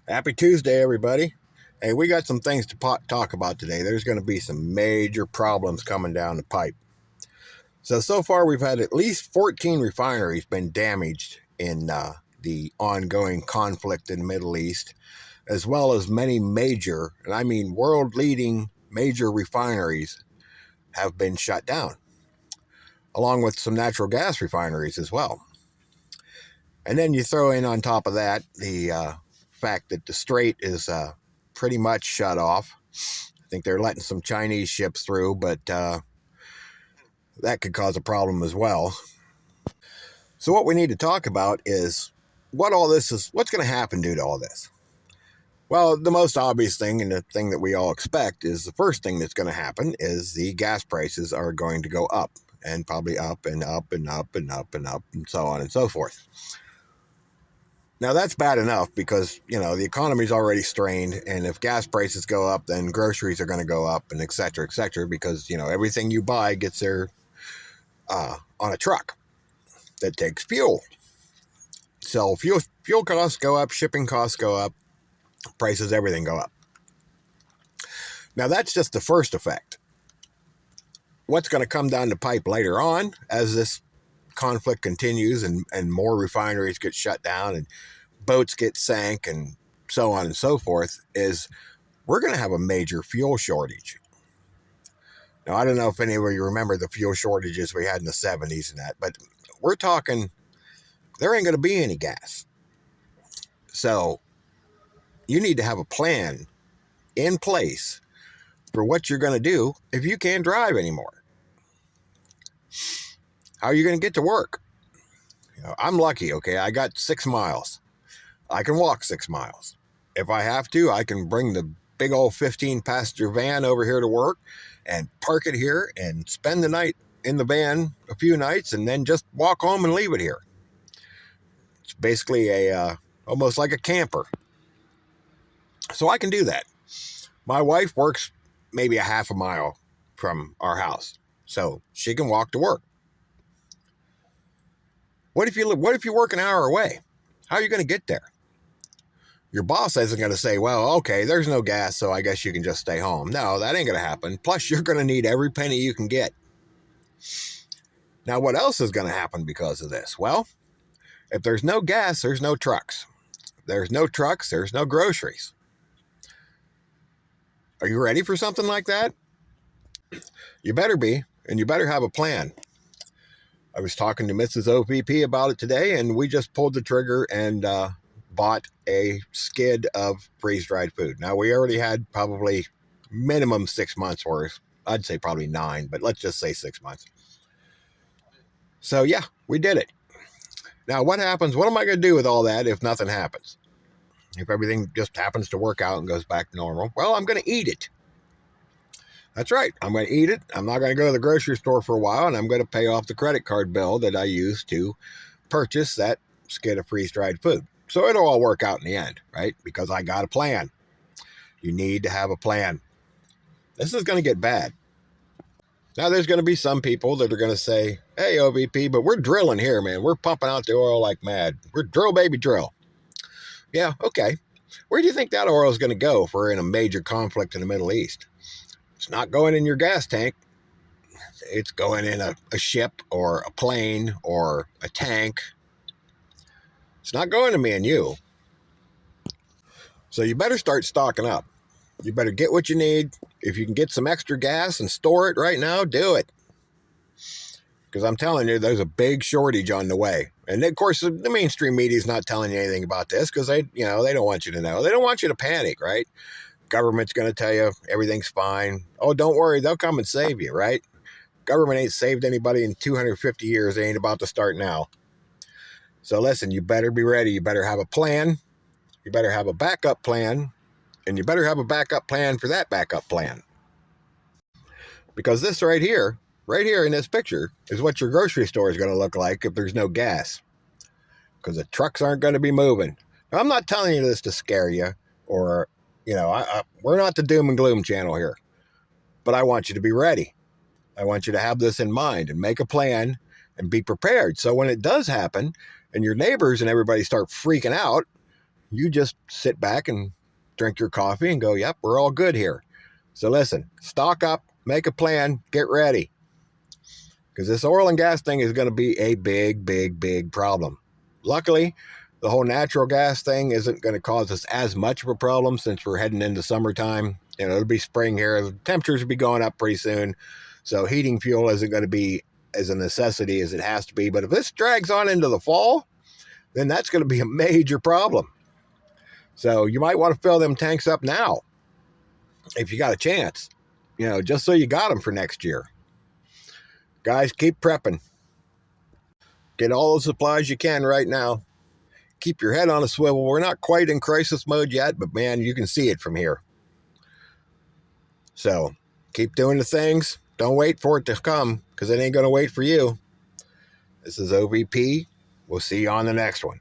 Happy Tuesday, everybody. Hey, we got some things to talk about today. There's going to be some major problems coming down the pipe. So far, we've had at least 14 refineries been damaged in the ongoing conflict in the Middle East, as well as many major, and I mean world-leading major refineries have been shut down, along with some natural gas refineries as well. And then you throw in on top of that the fact that the strait is pretty much shut off. I think they're letting some Chinese ships through, but that could cause a problem as well. So what we need to talk about is what's going to happen due to all this. Well, the most obvious thing and the thing that we all expect is the first thing that's going to happen is the gas prices are going to go up, and probably up and up and up and up and up and so on and so forth. Now, that's bad enough because, the economy's already strained, and if gas prices go up, then groceries are going to go up, and et cetera, because, everything you buy gets there on a truck that takes fuel. So fuel costs go up, shipping costs go up, prices, everything go up. Now, that's just the first effect. What's going to come down the pipe later on as this conflict continues and more refineries get shut down and boats get sank and so on and so forth is we're going to have a major fuel shortage. Now, I don't know if any of you remember the fuel shortages we had in the 70s and that, but we're talking there ain't going to be any gas. So you need to have a plan in place for what you're going to do if you can't drive anymore. How are you going to get to work? I'm lucky, okay? I got 6 miles. I can walk 6 miles. If I have to, I can bring the big old 15-passenger van over here to work and park it here and spend the night in the van a few nights and then just walk home and leave it here. It's basically almost like a camper. So I can do that. My wife works maybe a half a mile from our house, so she can walk to work. What if you work an hour away? How are you going to get there? Your boss isn't going to say, well, okay, there's no gas, so I guess you can just stay home. No, that ain't going to happen. Plus, you're going to need every penny you can get. Now, what else is going to happen because of this? Well, if there's no gas, there's no trucks. There's no trucks, there's no groceries. Are you ready for something like that? You better be, and you better have a plan. I was talking to Mrs. OVP about it today, and we just pulled the trigger and bought a skid of freeze-dried food. Now, we already had probably minimum 6 months worth. I'd say probably 9, but let's just say 6 months. So, yeah, we did it. Now, what happens? What am I going to do with all that if nothing happens? If everything just happens to work out and goes back to normal? Well, I'm going to eat it. That's right. I'm going to eat it. I'm not going to go to the grocery store for a while, and I'm going to pay off the credit card bill that I used to purchase that skid of freeze-dried food. So it'll all work out in the end, right? Because I got a plan. You need to have a plan. This is going to get bad. Now, there's going to be some people that are going to say, hey, OVP, but we're drilling here, man. We're pumping out the oil like mad. We're drill, baby, drill. Yeah, okay. Where do you think that oil is going to go if we're in a major conflict in the Middle East? It's not going in your gas tank. It's going in a ship or a plane or a tank. It's not going to me and you. So you better start stocking up. You better get what you need. If you can get some extra gas and store it right now, do it. Because I'm telling you, there's a big shortage on the way. And of course, the mainstream media is not telling you anything about this because they don't want you to know. They don't want you to panic, right? Government's going to tell you everything's fine. Oh, don't worry, they'll come and save you, right? Government ain't saved anybody in 250 years. They ain't about to start now. So listen, you better be ready. You better have a plan. You better have a backup plan. And you better have a backup plan for that backup plan. Because this right here in this picture, is what your grocery store is going to look like if there's no gas. Because the trucks aren't going to be moving. Now, I'm not telling you this to scare you or, we're not the doom and gloom channel here. But I want you to be ready. I want you to have this in mind and make a plan and be prepared. So when it does happen and your neighbors and everybody start freaking out, you just sit back and drink your coffee and go, yep, we're all good here. So listen, stock up, make a plan, get ready. Because this oil and gas thing is going to be a big, big, big problem. Luckily, the whole natural gas thing isn't going to cause us as much of a problem since we're heading into summertime. It'll be spring here. The temperatures will be going up pretty soon. So heating fuel isn't going to be as a necessity as it has to be. But if this drags on into the fall, then that's going to be a major problem. So you might want to fill them tanks up now if you got a chance, just so you got them for next year. Guys, keep prepping. Get all the supplies you can right now. Keep your head on a swivel. We're not quite in crisis mode yet, but man, you can see it from here. So keep doing the things. Don't wait for it to come, because it ain't going to wait for you. This is OVP. We'll see you on the next one.